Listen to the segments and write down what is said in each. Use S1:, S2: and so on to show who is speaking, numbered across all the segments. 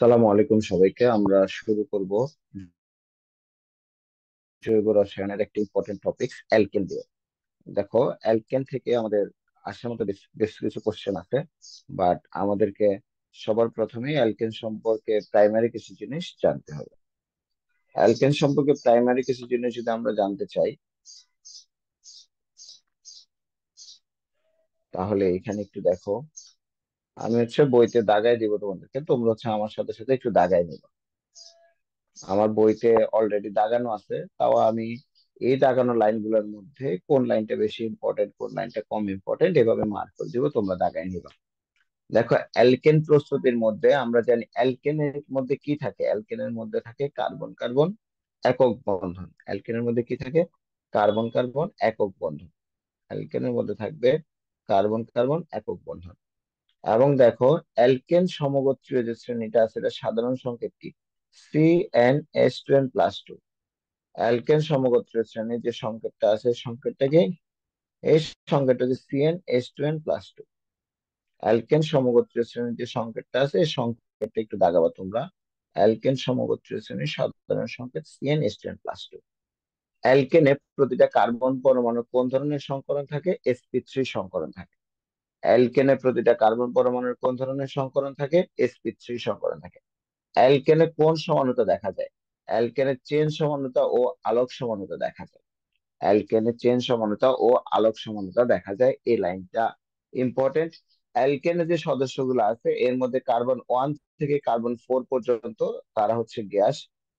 S1: আসসালামু আলাইকুম সবাইকে। আমরা শুরু করব জৈব রসায়নের একটা ইম্পর্টেন্ট টপিক অ্যালকেন দিয়ে। দেখো, অ্যালকেন থেকে আমাদের আসার মতো বেশ বেশ কিছু কোশ্চেন আছে, বাট আমাদেরকে সবার প্রথমে অ্যালকেন সম্পর্কে প্রাইমারি কিছু জিনিস জানতে হবে। অ্যালকেন সম্পর্কে প্রাইমারি কিছু জিনিস যদি আমরা জানতে চাই, তাহলে এখানে একটু দেখো। আমি বইতে দাগাই দিব তোমাদেরকে, তোমরা আমার সাথে সাথে একটু দাগাই নিবে। আমার বইতে অলরেডি দাগানো আছে, তাও আমি এই দাগানো লাইনগুলোর মধ্যে কোন লাইনটা বেশি ইম্পর্টেন্ট, কোন লাইনটা কম ইম্পর্টেন্ট, এভাবে মার্ক করে দিব, তোমরা দাগাই নিবা। দেখো, অ্যালকেন প্রস্তুতির মধ্যে আমরা জানি অ্যালকেনের মধ্যে কি থাকে। অ্যালকেনের মধ্যে থাকে কার্বন কার্বন একক বন্ধন। অ্যালকেনের মধ্যে কি থাকে? কার্বন কার্বন একক বন্ধন। অ্যালকেনের মধ্যে থাকবে কার্বন কার্বন একক বন্ধন। এবং দেখো, অ্যালকেন সমগোত্রীয় যে শ্রেণীটা আছে, এটা সাধারণ সংকেত কি? CnH2n+2। অ্যালকেন সমগোত্রীয় শ্রেণীর যে সংকেতটা আছে, সংকেতটাকে এই সংকেতটা হচ্ছে CnH2n+2। অ্যালকেন সমগোত্রীয় শ্রেণীর যে সংকেতটা আছে, এই সংকেতটা একটু দাগাবা তোমরা। অ্যালকেন সমগোত্রীয় শ্রেণীর সাধারণ সংকেত CnH2n+2। অ্যালকেনে প্রতিটা কার্বন পরমাণু কোন ধরনের সংকরণ থাকে? sp3 সংকরণ থাকে। অ্যালকেনে প্রতিটা কার্বন পরমাণুর কোন ধরনের সংকরণ থাকে? sp3 সংকরণ থাকে। অ্যালকেনে কোন সমানুতা দেখা যায়? অ্যালকেনের চেন সমানুতা ও আলোক সমানুতা দেখা যায়। অ্যালকেনের চেন সমানুতা ও আলোক সমানুতা দেখা যায়, এই লাইনটা ইম্পর্টেন্ট। অ্যালকেনের যে সদস্যগুলো আছে, এর মধ্যে কার্বন 1 থেকে কার্বন 4 পর্যন্ত তারা হচ্ছে গ্যাস।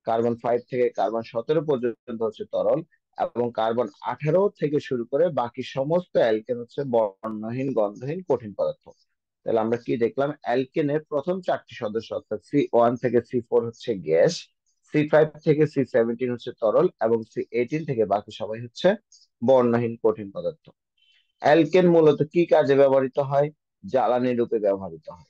S1: কার্বন 5 থেকে কার্বন 17 পর্যন্ত হচ্ছে তরল। এবং কার্বন 18 থেকে শুরু করে বাকি সমস্ত অ্যালকেন হচ্ছে বর্ণহীন গন্ধহীন কঠিন পদার্থ। তাহলে আমরা কি দেখলাম? অ্যালকেনের প্রথম 4টি সদস্য অর্থাৎ C1 থেকে C4 হচ্ছে গ্যাস, C5 থেকে C17 হচ্ছে তরল, এবং C18 থেকে বাকি সবাই হচ্ছে বর্ণহীন কঠিন পদার্থ। অ্যালকেন মূলত কি কাজে ব্যবহৃত হয়? জ্বালানি রূপে ব্যবহৃত হয়।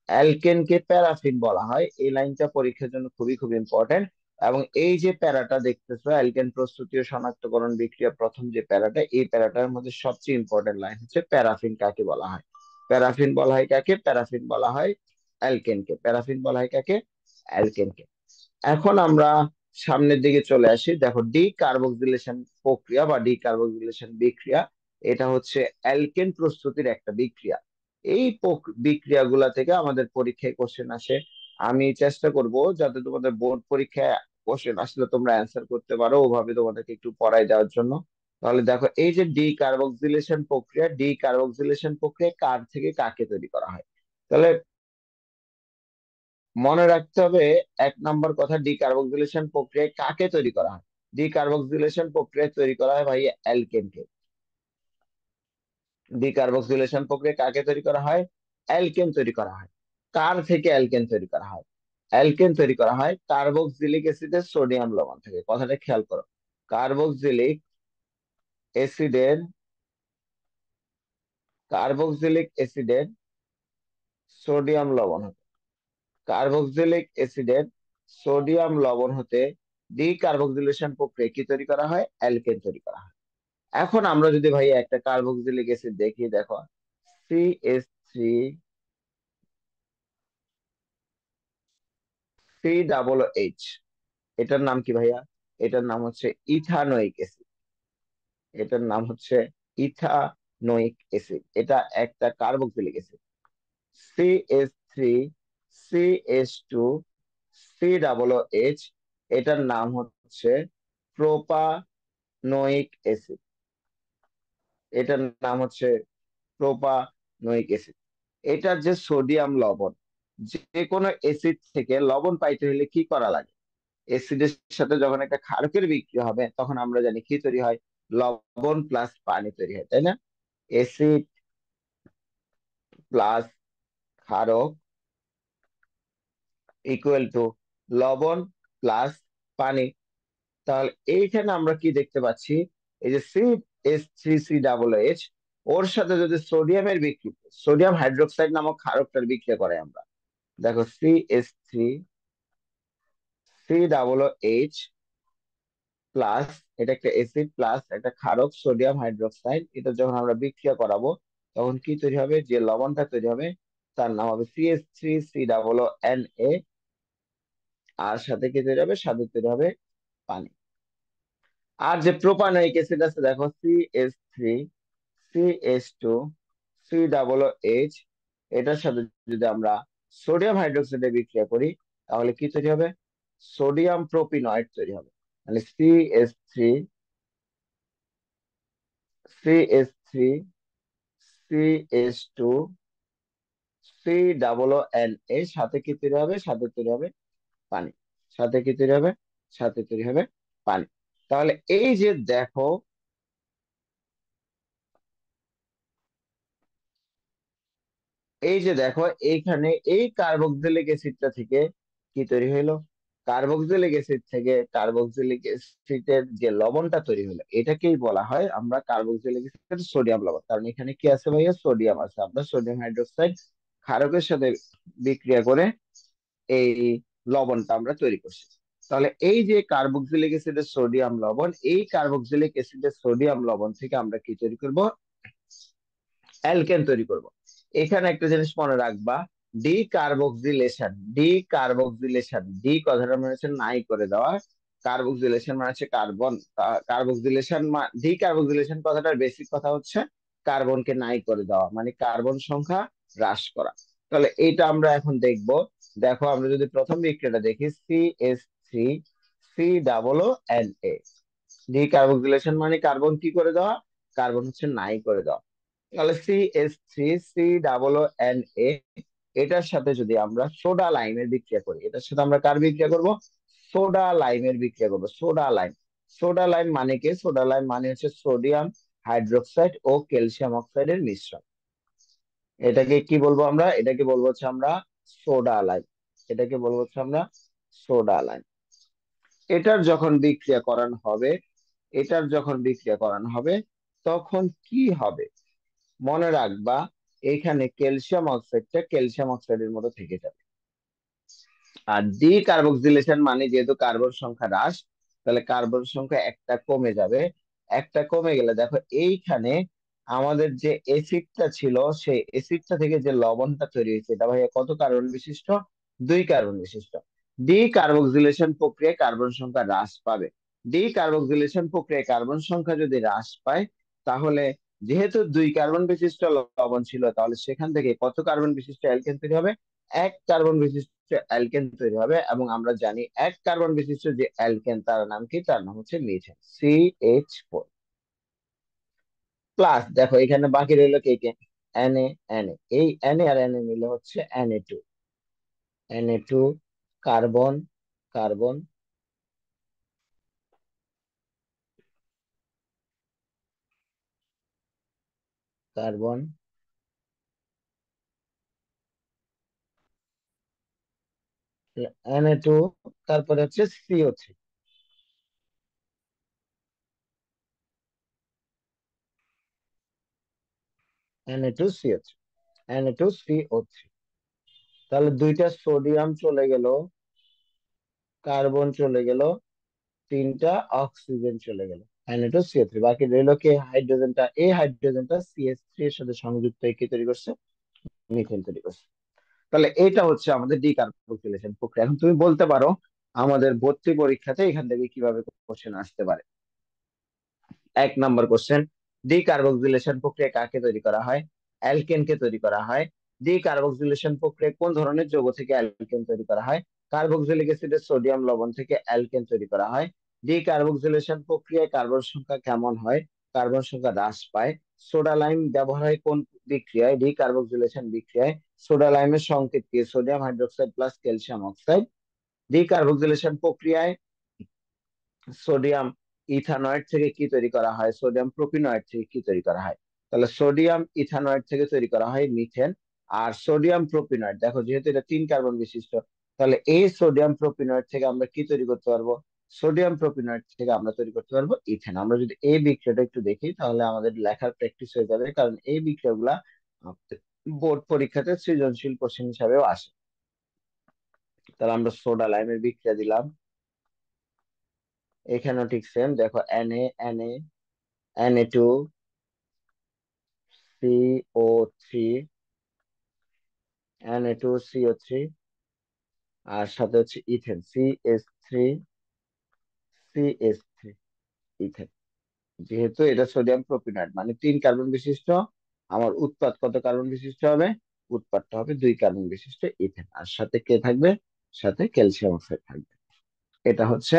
S1: অ্যালকেনকে প্যারাফিন বলা হয়, এই লাইনটা পরীক্ষার জন্য খুবই খুব ইম্পর্টেন্ট। এবং এই যে প্যারাটা দেখতেছো, অ্যালকেন প্রস্তুতি ও শনাক্তকরণ বিক্রিয়া প্রথম যে প্যারাটা, এই প্যারাটার মধ্যে সবচেয়ে ইম্পর্টেন্ট লাইন হচ্ছে প্যারাফিন কাকে বলা হয়। প্যারাফিন বলা হয় কাকে? প্যারাফিন বলা হয় অ্যালকেনকে। প্যারাফিন বলা হয় কাকে? অ্যালকেনকে। এখন আমরা সামনের দিকে চলে আসি। দেখো, ডিকার্বক্সিলেশন প্রক্রিয়া বা ডিকার্বক্সিলেশন বিক্রিয়া, এটা হচ্ছে অ্যালকেন প্রস্তুতির একটা বিক্রিয়া। এই বিক্রিয়াগুলা থেকে আমাদের পরীক্ষায় কোশ্চেন আসে। আমি চেষ্টা করব যাতে তোমাদের বোর্ড পরীক্ষায় কোশ্চেন আসলে তোমরা অ্যান্সার করতে পারো, ওভাবে তোমাদেরকে একটু পড়াই দেওয়ার জন্য। তাহলে দেখো, এই যে ডিকার্বক্সিলেশন প্রক্রিয়া কার থেকে কাকে তৈরি করা হয়? তাহলে মনে রাখতে হবে, 1 নম্বর কথা, ডিকার্বক্সিলেশন প্রক্রিয়ায় কাকে তৈরি করা হয়? ডিকার্বক্সিলেশন প্রক্রিয়ায় তৈরি করা হয় ভাই অ্যালকেনকে। ডিকার্বক্সিলেশন প্রক্রিয়ায় কাকে তৈরি করা হয়? অ্যালকেন তৈরি করা হয়। কার থেকে অ্যালকেন তৈরি করা হয়? অ্যালকেন তৈরি করা হয় কার্বক্সিলিক অ্যাসিডের সোডিয়াম লবণ থেকে। কথাটা খেয়াল করো। কার্বক্সিলিক অ্যাসিডের কার্বক্সিলিক অ্যাসিডের সোডিয়াম লবণ হতে কার্বক্সিলিক অ্যাসিডের সোডিয়াম লবণ হতে ডিকার্বক্সিলেশন প্রক্রিয়া কি তৈরি করা হয়? অ্যালকেন তৈরি করা হয়। এখন আমরা যদি ভাই একটা কার্বক্সিলিক অ্যাসিড দেখি, দেখো, CH3COOH, এটার নাম কি ভাইয়া? এটার নাম হচ্ছে ইথানোয়িক অ্যাসিড। এটার নাম হচ্ছে ইথানোয়িক অ্যাসিড। এটা একটা কার্বক্সিলিক অ্যাসিড। CH3CH2COOH, এটার নাম হচ্ছে প্রোপানোয়িক অ্যাসিড। এটার নাম হচ্ছে প্রোপানোয়িক অ্যাসিড। এটার যে সোডিয়াম লবণ, যে কোনো অ্যাসিড থেকে লবণ পাইতে হলে কি করা লাগে? অ্যাসিডের সাথে যখন একটা ক্ষারকের বিক্রিয়া হবে, তখন আমরা জানি কি তৈরি হয়? লবণ প্লাস পানি তৈরি হয়, তাই না? অ্যাসিড প্লাস ক্ষারক ইকুয়াল টু লবণ প্লাস পানি। তাহলে এইখানে আমরা কি দেখতে পাচ্ছি? এই যে CH3COOH, ওর সাথে যদি সোডিয়ামের বিক্রিয়া, সোডিয়াম হাইড্রোক্সাইড নামক ক্ষারকটার বিক্রিয়া করে আমরা, দেখো, CH3COOH প্লাস, এটা একটা অ্যাসিড প্লাস একটা ক্ষারক সোডিয়াম হাইড্রোক্সাইড, এটা যখন আমরা বিক্রিয়া করাবো, তখন কি তৈরি হবে? যে লবণটা তৈরি হবে, তার নাম হবে CH3 COO NA। আর সাথে কি তৈরি হবে? সাথে তৈরি হবে পানি। আর যে প্রোপানয়িক অ্যাসিড আছে দেখো, CH3 CH2 COOH, এটার সাথে যদি আমরা সোডিয়াম হাইড্রোক্সাইডে বিক্রিয়া করি, তাহলে কি তৈরি হবে? সোডিয়াম প্রোপিনয়েড তৈরি হবে। মানে CH3 CH2 COON, এর সাথে কি তৈরি হবে? সাথে তৈরি হবে পানি। সাথে কি তৈরি হবে? সাথে তৈরি হবে পানি। তাহলে এই যে দেখো, এইখানে এই কার্বক্সিলিক অ্যাসিডটা থেকে কি তৈরি হলো? কার্বক্সিলিক অ্যাসিড থেকে কার্বক্সিলিক অ্যাসিডের যে লবণটা তৈরি হলো, এটাকেই বলা হয় আমরা কার্বক্সিলিক অ্যাসিড, সোডিয়াম লবণ। কারণ এখানে কি আছে ভাইয়া? সোডিয়াম আছে। আমরা সোডিয়াম হাইড্রোক্সাইড ক্ষারকের সাথে বিক্রিয়া করে এই লবণটা আমরা তৈরি করছি। তাহলে এই যে কার্বক্সিলিক অ্যাসিডের সোডিয়াম লবণ, এই কার্বক্সিলিক অ্যাসিডের সোডিয়াম লবণ থেকে আমরা কি তৈরি করব? অ্যালকেন তৈরি করব। এখানে একটা জিনিস মনে রাখবা, ডি কার্বক্সিলেশন, ডি কথাটা মানে হচ্ছে নাই করে দেওয়া, কার্বক্সিলেশন মানে হচ্ছে কার্বন। কার্বক্সিলেশন, ডি কার্বক্সিলেশন কথাটার বেসিক কথা হচ্ছে কার্বনকে নাই করে দেওয়া, মানে কার্বন সংখ্যা হ্রাস করা। তাহলে এইটা আমরা এখন দেখব। দেখো, আমরা যদি প্রথম বিক্রিয়াটা দেখি, CH3 COO NA, D carboxylation মানে কার্বন কি করে দেওয়া? কার্বন হচ্ছে নাই করে দেওয়া। তাহলে CH3 COO NA, এটার সাথে যদি আমরা সোডা লাইমের বিক্রিয়া করি, এটার সাথে আমরা কার বিক্রিয়া করব? সোডা লাইমের বিক্রিয়া করব। সোডা লাইম, সোডা লাইম মানে কি? সোডা লাইম মানে হচ্ছে সোডিয়াম হাইড্রোক্সাইড ও ক্যালসিয়াম অক্সাইডের মিশ্রণ। এটাকে কি বলবো আমরা? এটাকে বলবো হচ্ছে আমরা সোডা লাইম। এটাকে বলবো হচ্ছে আমরা সোডা লাইম। এটার যখন বিক্রিয়া করানো হবে, এটার যখন বিক্রিয়া করানো হবে, তখন কি হবে? মনে রাখবা, এখানে ক্যালসিয়াম অক্সাইডটা ক্যালসিয়াম অক্সাইডের মতো থেকে যাবে। আর ডি কার্বক্সিলেশন মানে যেহেতু কার্বন সংখ্যা হ্রাস, তাহলে কার্বন সংখ্যা একটা কমে যাবে। একটা কমে গেলে দেখো, এইখানে আমাদের যে এসিডটা ছিল, সেই এসিডটা থেকে যে লবণটা তৈরি হয়েছে, এটা ভাইয়া কত কার্বন বিশিষ্ট? 2 কার্বন বিশিষ্ট। ডি কার্বক্সিলেশন প্রক্রিয়ায় কার্বন সংখ্যা হ্রাস পাবে। ডি কার্বক্সিলেশন প্রক্রিয়ায় কার্বন সংখ্যা যদি হ্রাস পায়, তাহলে যেহেতু 2 কার্বন বিশিষ্ট লবণ ছিল, তাহলে সেখান থেকে কত কার্বন বিশিষ্ট অ্যালকেন তৈরি হবে? 1 কার্বন বিশিষ্ট অ্যালকেন তৈরি হবে। এবং আমরা জানি 1 কার্বন বিশিষ্ট যে অ্যালকেন, তার নাম কি? তার নাম হচ্ছে মিথেন, CH4। প্লাস দেখো, এখানে বাকি রইল কে কে? Na। এই Na আর Na মিলে হচ্ছে Na2। Carbon, carbon, carbon, Na2, তারপরে হচ্ছে CO3। Na2CO3, Na2CO3। তাহলে 2টা সোডিয়াম চলে গেল, কার্বন চলে গেল, 3টা অক্সিজেন চলে গেল, Na2CO3। বাকি রইল কে? হাইড্রোজেনটা। এই হাইড্রোজেনটা CH3 এর সাথে সংযুক্ত হয়ে কি তৈরি করছে? মিথেন তৈরি করছে। তাহলে এটা হচ্ছে আমাদের ডিকার্বক্সিলেশন প্রক্রিয়া। এখন তুমি বলতে পারো, আমাদের ভর্তি পরীক্ষাতে এখান থেকে কিভাবে কোশ্চেন আসতে পারে? 1 নম্বর কোশ্চেন, ডিকার্বক্সিলেশন প্রক্রিয়া কাকে তৈরি করা হয়? অ্যালকেনকে তৈরি করা হয়। ডিকার্বক্সিলেশন প্রক্রিয়া কোন ধরনের যৌগ থেকে অ্যালকেন তৈরি করা হয়? কার্বক্সিলিক অ্যাসিডের সোডিয়াম লবণ থেকে অ্যালকেন তৈরি করা হয়। ডিকার্বক্সিলেশন প্রক্রিয়ায় কার্বন সংখ্যা কেমন হয়? কার্বন সংখ্যা হ্রাস পায়। সোডা লাইম ব্যবহার হয় কোন বিক্রিয়ায়? ডিকার্বক্সিলেশন বিক্রিয়ায়। সোডা লাইমের সংকেত কি? Sodium hydroxide plus calcium oxide. Decarboxylation প্রক্রিয়ায় সোডিয়াম ইথানয়েড থেকে কি তৈরি করা হয়? সোডিয়াম প্রোপিনয়েড থেকে কি তৈরি করা হয়? তাহলে সোডিয়াম ইথানয়েড থেকে তৈরি করা হয় মিথেন। আর সোডিয়াম প্রোপিনয়েড, দেখো যেহেতু এটা 3 কার্বন বিশিষ্ট, তাহলে এই সোডিয়াম প্রোপিনয়েড থেকে আমরা কি তৈরি করতে পারবো? সোডিয়াম প্রোপিনয়েড থেকে আমরা তৈরি করতে পারবো ইথেন। আমরা যদি এই বিক্রিয়াটা একটু দেখি, তাহলে আমাদের লেখার প্র্যাকটিস হয়ে যাবে, কারণ এই বিক্রিয়াগুলা বোর্ড পরীক্ষাতে সৃজনশীল কোশ্চেন হিসাবেও আসে। তাহলে আমরা সোডা লাইমের বিক্রিয়া দিলাম, এখানেও ঠিক সেম। দেখো, Na, Na, Na2, CO3, Na2CO3, আর সাথে হচ্ছে ইথেন, CH3, ইথেন। যেহেতু এটা সোডিয়াম প্রোপিনয়েড মানে 3 কার্বন বিশিষ্ট, আমার উৎপাদ কত কার্বন বিশিষ্ট হবে? উৎপাদটা হবে 2 কার্বন বিশিষ্ট ইথেন, আর সাথে কে থাকবে? সাথে ক্যালসিয়াম অক্সাইড থাকবে। এটা হচ্ছে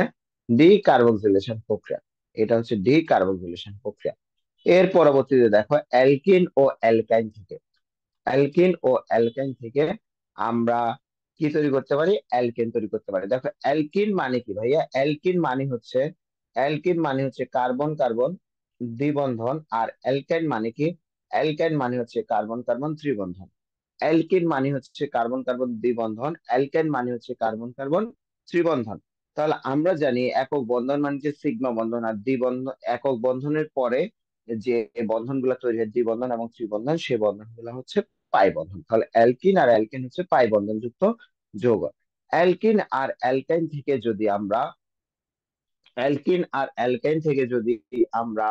S1: ডিকার্বক্সিলেশন প্রক্রিয়া। এটা হচ্ছে ডিকার্বক্সিলেশন প্রক্রিয়া। এর পরবর্তীতে দেখো অ্যালকিন ও অ্যালকাইন থেকে, অ্যালকিন ও অ্যালকাইন থেকে আমরা কি তৈরি করতে পারি? অ্যালকেন তৈরি করতে পারি। দেখো অ্যালকিন মানে কি ভাইয়া? অ্যালকিন মানে হচ্ছে কার্বন কার্বন দ্বিবন্ধন। আর অ্যালকাইন মানে কি? অ্যালকাইন মানে হচ্ছে কার্বন কার্বন ত্রিবন্ধন। অ্যালকিন মানে হচ্ছে কার্বন কার্বন দ্বিবন্ধন, অ্যালকাইন মানে হচ্ছে কার্বন কার্বন ত্রিবন্ধন। তাহলে আমরা জানি একক বন্ধন মানে যে সিগমা বন্ধন, আর দ্বিবন্ধন একক বন্ধনের পরে যে বন্ধনগুলো তৈরি হয় দ্বিবন্ধন এবং ত্রিবন্ধন, সেই বন্ধনগুলো হচ্ছে পাই বন্ধন। তাহলে অ্যালকিন আর অ্যালকেন হচ্ছে পাই বন্ধন যুক্ত যৌগ। অ্যালকিন আর অ্যালকাইন থেকে যদি আমরা অ্যালকিন আর অ্যালকাইন থেকে যদি আমরা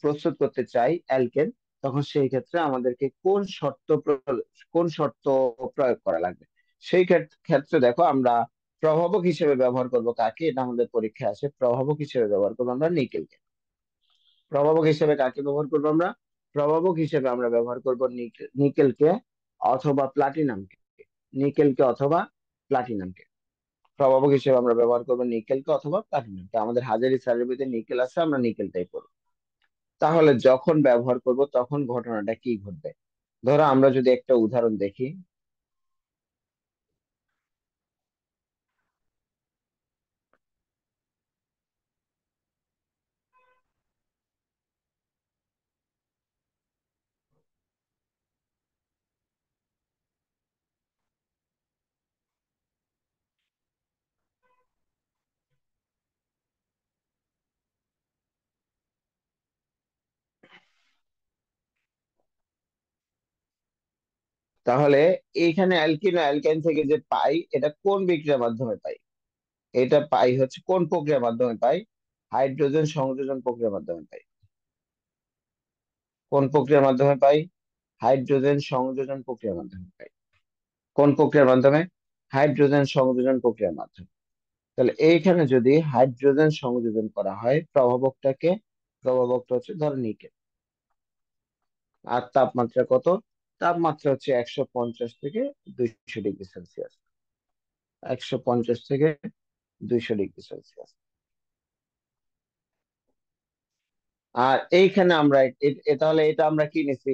S1: প্রস্তুত করতে চাই অ্যালকেন, তখন সেই ক্ষেত্রে আমাদেরকে কোন শর্ত প্রয়োগ করা লাগবে? সেই ক্ষেত্রে দেখো আমরা প্রভাবক হিসেবে ব্যবহার করব কাকে? এটা আমাদের পরীক্ষায় আসে। প্রভাবক হিসেবে ব্যবহার করবো আমরা নিকেলকে। প্রভাবক হিসেবে কাকে ব্যবহার করবো আমরা? প্রভাবক হিসেবে আমরা ব্যবহার করব নিকেলকে অথবা প্লাটিনামকে। নিকেলকে অথবা প্লাটিনামকে প্রভাবক হিসেবে আমরা ব্যবহার করবো নিকেলকে অথবা প্লাটিনামকে। আমাদের হাজারি স্যারের ভিতরে নিকেল আছে, আমরা নিকেলটাই পড়বো। তাহলে যখন ব্যবহার করব তখন ঘটনাটা কি ঘটবে? ধরো আমরা যদি একটা উদাহরণ দেখি, তাহলে এইখানে অ্যালকিন ও অ্যালকাইন থেকে যে পাই, এটা কোন বিক্রিয়ার মাধ্যমে পাই? এটা পাই হচ্ছে কোন প্রক্রিয়ার মাধ্যমে পাই? হাইড্রোজেন সংযোজন প্রক্রিয়ার মাধ্যমে পাই। কোন প্রক্রিয়ার মাধ্যমে পাই? হাইড্রোজেন সংযোজন প্রক্রিয়ার মাধ্যমে পাই। কোন প্রক্রিয়ার মাধ্যমে? হাইড্রোজেন সংযোজন প্রক্রিয়ার মাধ্যমে। তাহলে এইখানে যদি হাইড্রোজেন সংযোজন করা হয় প্রভাবকটাকে, প্রভাবকটা হচ্ছে ধরো নিকেল। আর তাপমাত্রা কত? তাপমাত্রা হচ্ছে 150 থেকে 200 ডিগ্রি সেলসিয়াস। 150 থেকে 200 ডিগ্রি সেলসিয়াস। আর এইখানে আমরা তাহলে এটা আমরা কি নিছি?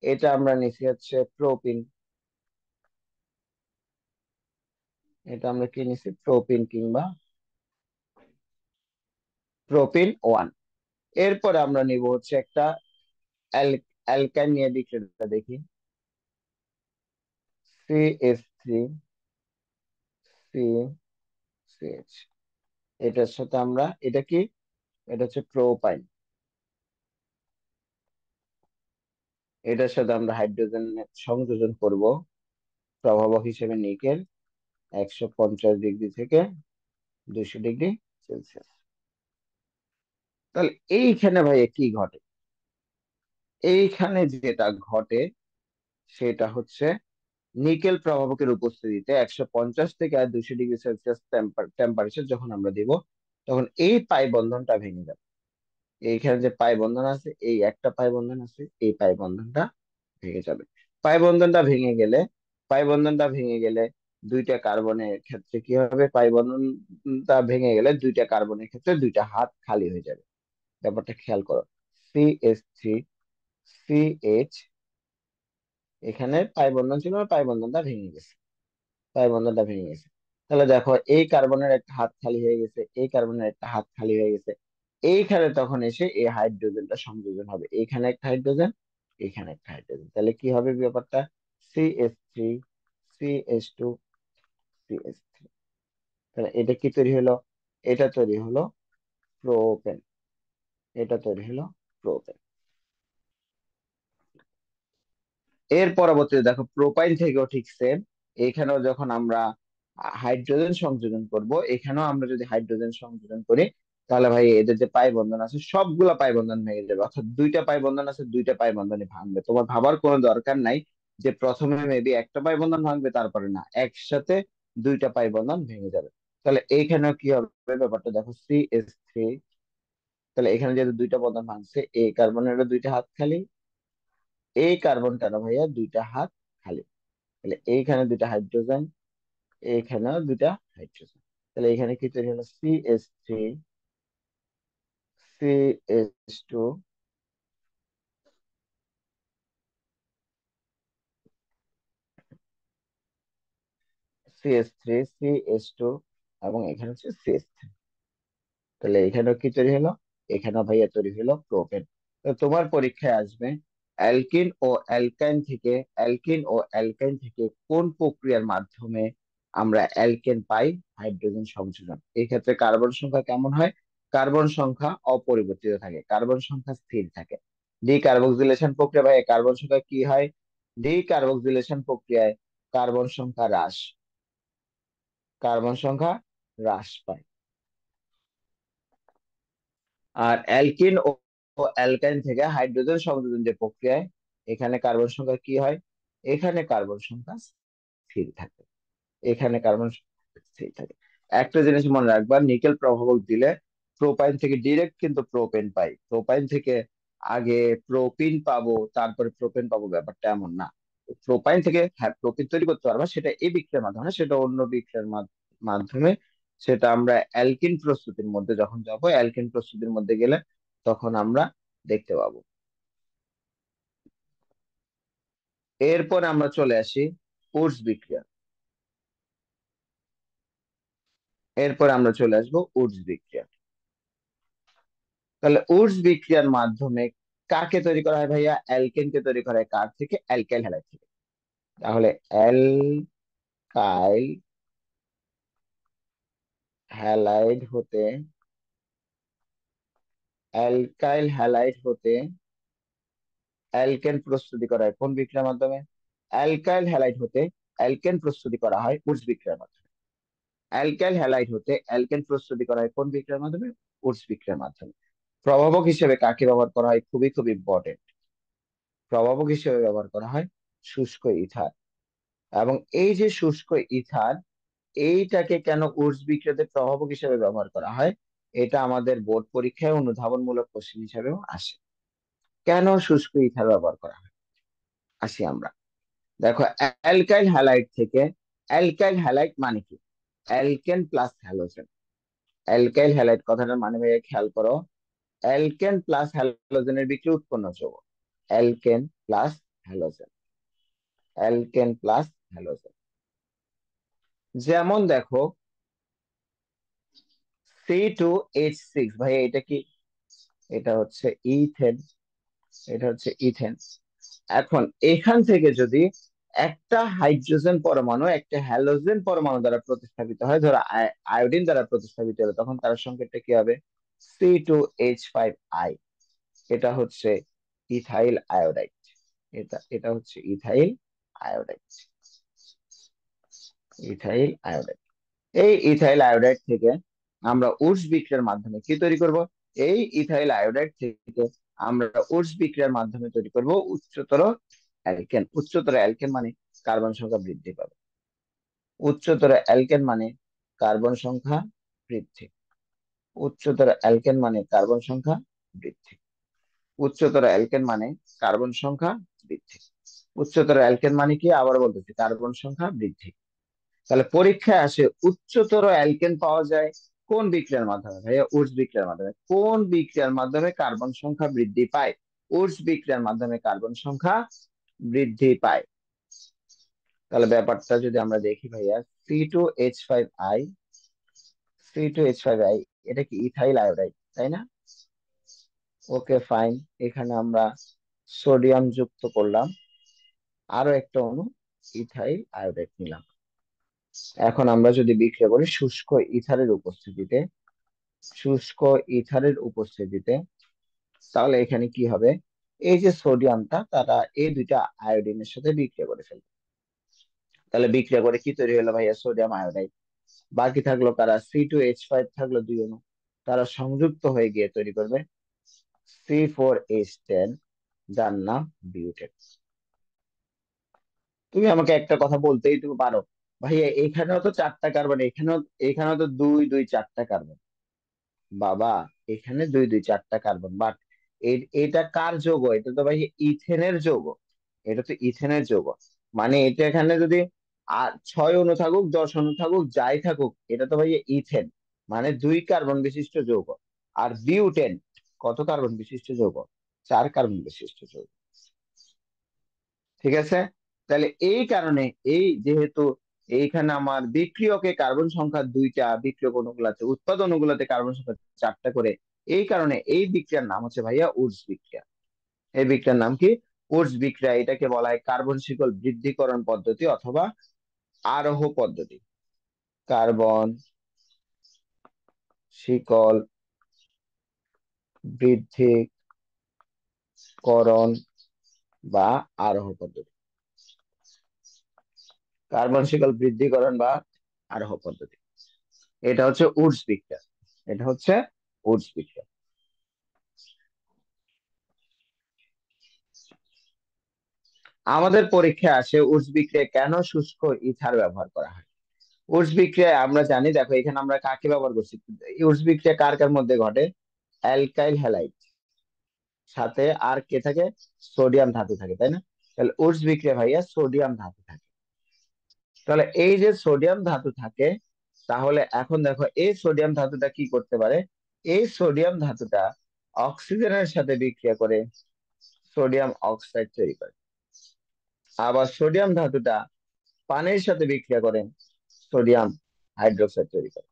S1: এটা আমরা নিছি হচ্ছে প্রোপিন। এটা আমরা কি নিছি? প্রোপিন কিংবা প্রোপিন 1। এরপরে আমরা নিব হচ্ছে একটা অ্যালকাইন নিয়ে বিক্রিয়াটা দেখি। CH3CH, এটার সাথে আমরা এটা কি? এটা হচ্ছে প্রোপাইন। এটার সাথে আমরা হাইড্রোজেন সংযোজন করব প্রভাবক হিসেবে নিকেল, 150 ডিগ্রি থেকে 200 ডিগ্রি সেলসিয়াস। তাহলে এইখানে ভাই কি ঘটে? এইখানে যেটা ঘটে সেটা হচ্ছে নিকেল প্রভাবকের উপস্থিতিতে 150 থেকে 200 ডিগ্রি সেলসিয়াস টেম্পারেচার যখন আমরা দিব, তখন এই পাই বন্ধনটা ভেঙে যাবে। এইখানে যে পাই বন্ধন আছে, এই একটা পাই বন্ধন আছে, এই পাই বন্ধনটা ভেঙে যাবে। পাই বন্ধনটা ভেঙে গেলে, পাই বন্ধনটা ভেঙে গেলে দুইটা কার্বনের ক্ষেত্রে কি হবে? পাই বন্ধনটা ভেঙে গেলে দুইটা কার্বনের ক্ষেত্রে দুইটা হাত খালি হয়ে যাবে। ব্যাপারটা খেয়াল করো। CH3CH, এখানে পাই বন্ধন ছিল, পাই বন্ধনটা ভেঙে গেছে। পাই বন্ধনটা ভেঙে গেছে। তাহলে দেখো এই কার্বনের একটা হাত খালি হয়ে গেছে, এই কার্বনের একটা হাত খালি হয়ে গেছে। এইখানে তখন এসে এই হাইড্রোজেনটা সংযোজন হবে। এইখানে একটা হাইড্রোজেন, এইখানে একটা হাইড্রোজেন। তাহলে কি হবে ব্যাপারটা? CH3CH2CH3। তাহলে এটা কি তৈরি হলো? এটা তৈরি হলো প্রোপেন। এটা তৈরি হলো প্রোপেন। এর পরবর্তীতে দেখো প্রোপাইন থেকেও ঠিক সেম। এখানেও যখন আমরা হাইড্রোজেন সংযোজন করব, এখানেও আমরা যদি হাইড্রোজেন সংযোজন করি, তাহলে ভাই এদের যে পাই বন্ধন আছে সবগুলা পাই বন্ধন ভেঙে যাবে। অর্থাৎ দুইটা পাই বন্ধন আছে, দুইটা পাই বন্ধনই ভাঙবে। তোমার ভাবার কোনো দরকার নাই। যে প্রথমে মেবি একটা পাই বন্ধন ভাঙবে, তারপরে না, একসাথে দুইটা পাই বন্ধন ভেঙে যাবে। তাহলে এইখানেও কি হবে ব্যাপারটা দেখো, CH3। তাহলে এখানে যেহেতু দুইটা বন্ধন ভাঙছে, এই কার্বনেরও দুইটা হাত খালি, এই কার্বনটারও ভাইয়া দুইটা হাত খালি। তাহলে এইখানে দুইটা হাইড্রোজেন, এইখানেও দুইটা হাইড্রোজেন। তাহলে এখানে কি তৈরি হলো, CH3, CH2, CH3, CH2, এবং এখানে হচ্ছে CH3। তাহলে এখানেও কি তৈরি হলো, এখানেও ভাইয়া তৈরি হলো প্রোপেন। তো তোমার পরীক্ষায় আসবে অ্যালকিন ও অ্যালকাইন থেকে, অ্যালকিন ও অ্যালকাইন থেকে কোন প্রক্রিয়ার মাধ্যমে আমরা অ্যালকেন পাই, হাইড্রোজেন সংযোজন। এই ক্ষেত্রে কার্বন সংখ্যা কেমন হয়, কার্বন সংখ্যা অপরিবর্তিত থাকে, কার্বন সংখ্যা স্থির থাকে। ডি কার্বক্সিলেশন প্রক্রিয়া ভাই কার্বন সংখ্যা কি হয়, ডি কার্বক্সিলেশন প্রক্রিয়ায় কার্বন সংখ্যা হ্রাস, কার্বন সংখ্যা হ্রাস পায়। আর অ্যালকিন ও অ্যালকাইন থেকে হাইড্রোজেন সংযোজন যে প্রক্রিয়ায়, এখানে কার্বন সংখ্যা কি হয়, এখানে কার্বন সংখ্যা স্থির থাকে, এখানে কার্বন সংখ্যা স্থির থাকে। একটা জিনিস মনে রাখবা, নিকেল প্রভাবক দিলে প্রোপাইন থেকে ডিরেক্ট কিন্তু প্রোপেন পাই, প্রোপাইন থেকে আগে প্রোপিন পাবো তারপরে প্রোপেন পাবো, ব্যাপারটা এমন না। প্রোপাইন থেকে হ্যাঁ প্রোপিন তৈরি করতে পারবা, সেটা এই বিক্রিয়ার মাধ্যমে না, সেটা অন্য বিক্রিয়ার মাধ্যমে। সেটা আমরা অ্যালকিন প্রস্তুতির মধ্যে যখন যাবো, অ্যালকিন প্রস্তুতির মধ্যে গেলে তখন আমরা দেখতে পাবো। এরপর আমরা চলে আসি উডস বিক্রিয়া, এরপর আমরা চলে আসবো উডস বিক্রিয়া। তাহলে উডস বিক্রিয়ার মাধ্যমে কাকে তৈরি করা হয় ভাইয়া, অ্যালকেনকে তৈরি করা হয় কার থেকে, অ্যালকাইল হ্যালাইড থেকে। তাহলে অ্যালকাইল হ্যালাইড হতে, অ্যালকাইল হ্যালাইড হতে অ্যালকেন প্রস্তুতি করা হয় কোন বিক্রিয়ার মাধ্যমে, অ্যালকাইল হ্যালাইড হতে অ্যালকেন প্রস্তুতি করা হয় উডস বিক্রিয়ার মাধ্যমে। অ্যালকাইল হ্যালাইড হতে অ্যালকেন প্রস্তুতি করা হয় কোন বিক্রিয়ার মাধ্যমে, উডস বিক্রিয়ার মাধ্যমে। প্রভাবক হিসেবে কাকে ব্যবহার করা হয়, খুবই খুব ইম্পর্টেন্ট, প্রভাবক হিসেবে ব্যবহার করা হয় শুষ্ক ইথার। এবং এই যে শুষ্ক ইথার, এইটাকে কেন উডস বিক্রিয়াতে প্রভাবক হিসেবে ব্যবহার করা হয়, এটা আমাদের বোর্ড পরীক্ষায় অনুধাবনমূলক কোশ্চেন হিসেবেও আসে। কেন শুষ্ক ইথার ব্যবহার করা হয়, আসি আমরা। দেখো অ্যালকাইল হ্যালাইড থেকে, অ্যালকাইল হ্যালাইড মানে কি, alkane plus halogen. Alkyl halide কথাটার মানে ভাইয়া খেয়াল করো, অ্যালকেন প্লাস হ্যালোজেনের বিক্রিয়া উৎপন্ন যৌগ, alkane plus halogen, alkane plus halogen. যেমন দেখো C2H6 ভাই, এটা কি, এটা হচ্ছে ইথেন, এটা হচ্ছে ইথেন। এখন এখান থেকে যদি একটা হাইড্রোজেন পরমাণু একটা হ্যালোজেন পরমাণু দ্বারা প্রতিস্থাপিত হয়, ধরো আয়োডিন দ্বারা প্রতিস্থাপিত হলো, তখন তার সংকেতটা কি হবে, C2H5I। এটা হচ্ছে ইথাইল আয়োডাইড, এটা এটা হচ্ছে ইথাইল আয়োডাইড, ইথাইল আয়োডাইড। এই ইথাইল আয়োডাইড থেকে আমরা উডস বিক্রিয়ার মাধ্যমে কি তৈরি করব, এই ইথাইল আয়োডাইড থেকে আমরা উডস বিক্রিয়ার মাধ্যমে তৈরি করব উচ্চতর অ্যালকেন। উচ্চতর অ্যালকেন মানে কার্বন সংখ্যা বৃদ্ধি পাবে, উচ্চতর অ্যালকেন মানে কার্বন সংখ্যা বৃদ্ধি, উচ্চতর অ্যালকেন মানে কার্বন সংখ্যা বৃদ্ধি, উচ্চতর অ্যালকেন মানে কার্বন সংখ্যা বৃদ্ধি। উচ্চতর অ্যালকেন মানে কি, আবার বলতেছি, কার্বন সংখ্যা বৃদ্ধি। তাহলে পরীক্ষায় আসে উচ্চতর অ্যালকেন পাওয়া যায় কোন বিক্রিয়ার মাধ্যমে ভাইয়া, উডস বিক্রিয়ার মাধ্যমে। কোন বিক্রিয়ার মাধ্যমে কার্বন সংখ্যা বৃদ্ধি পায়, উডস বিক্রিয়ার মাধ্যমে কার্বন সংখ্যা বৃদ্ধি পায়। তাহলে ব্যাপারটা যদি আমরা দেখি ভাইয়া, C2H5I, C2H5I, এটা কি ইথাইল আয়োডাইড তাই না, ওকে ফাইন। এখানে আমরা সোডিয়াম যুক্ত করলাম, আরো একটা অণু ইথাইল আয়োডাইড নিলাম। এখন আমরা যদি বিক্রিয়া করি শুষ্ক ইথারের উপস্থিতিতে, শুষ্ক ইথারের উপস্থিতিতে, তাহলে এখানে কি হবে, এই যে সোডিয়ামটা তারা এই দুইটা আয়োডিনের সাথে বিক্রিয়া করে ফেলবে। তাহলে বিক্রিয়া করে কি তৈরি হলো ভাইয়া, সোডিয়াম আয়োডাইড। বাকি থাকলো কারা, C2H5 থাকলো দুই অণু, তারা সংযুক্ত হয়ে গিয়ে তৈরি করবে C4H10, যার নাম বিউটেন। তুমি আমাকে একটা কথা বলতেই তুমি পারো, ভাইয়া এখানেও তো চারটা কার্বন, এখানেও, এখানেও তো দুই দুই চারটা কার্বন। বাবা, এখানে দুই দুই চারটা কার্বন, বাট এটা কার যৌগ? এটা তো ভাই ইথেনের যৌগ। এটা তো ইথেনের যৌগ। মানে এটা এখানে যদি আর 6 অণু থাকুক, 10 অণু থাকুক, যাই থাকুক, এটা তো ভাই ইথেন, মানে 2 কার্বন বিশিষ্ট যৌগ। আর বিউটেন কত কার্বন বিশিষ্ট যৌগ? 4 কার্বন বিশিষ্ট যৌগ। ঠিক আছে? তাহলে এই কারণে, এই যেহেতু এইখানে আমার বিক্রিয়কে কার্বন সংখ্যা 2টা, বিক্রিয়ক অণুগুলাতে, উৎপাদন অণুগুলাতে কার্বন সংখ্যা 4টা করে, এই কারণে এই বিক্রিয়ার নাম হচ্ছে ভাইয়া উডস বিক্রিয়া। এই বিক্রিয়ার নাম কি? উডস বিক্রিয়া। এটাকে বলা হয় কার্বন শিকল বৃদ্ধিকরণ পদ্ধতি অথবা আরোহ পদ্ধতি। কার্বন শিকল বৃদ্ধিকরণ বা আরোহ পদ্ধতি। কার্বন শিকল বৃদ্ধিকরণ বা আরোহ পদ্ধতি, এটা হচ্ছে উডস বিক্রিয়া। এটা হচ্ছে উডস বিক্রিয়া। আমাদের পরীক্ষায় আসে উডস বিক্রিয়ায় কেন শুষ্ক ইথার ব্যবহার করা হয়। উডস বিক্রিয়ায় আমরা জানি, দেখো এখানে আমরা কাকে ব্যবহার করছি। উডস বিক্রিয়া কার কার মধ্যে ঘটে? অ্যালকাইল হ্যালাইড, সাথে আর কে থাকে? সোডিয়াম ধাতু থাকে, তাই না? তাহলে উডস বিক্রিয়া ভাইয়া সোডিয়াম ধাতু থাকে। তাহলে এই যে সোডিয়াম ধাতু থাকে, তাহলে এখন দেখো এই সোডিয়াম ধাতুটা কি করতে পারে? এই সোডিয়াম ধাতুটা অক্সিজেনের সাথে বিক্রিয়া করে সোডিয়াম অক্সাইড তৈরি করে। আবার সোডিয়াম ধাতুটা পানির সাথে বিক্রিয়া করে সোডিয়াম হাইড্রোক্সাইড তৈরি করে,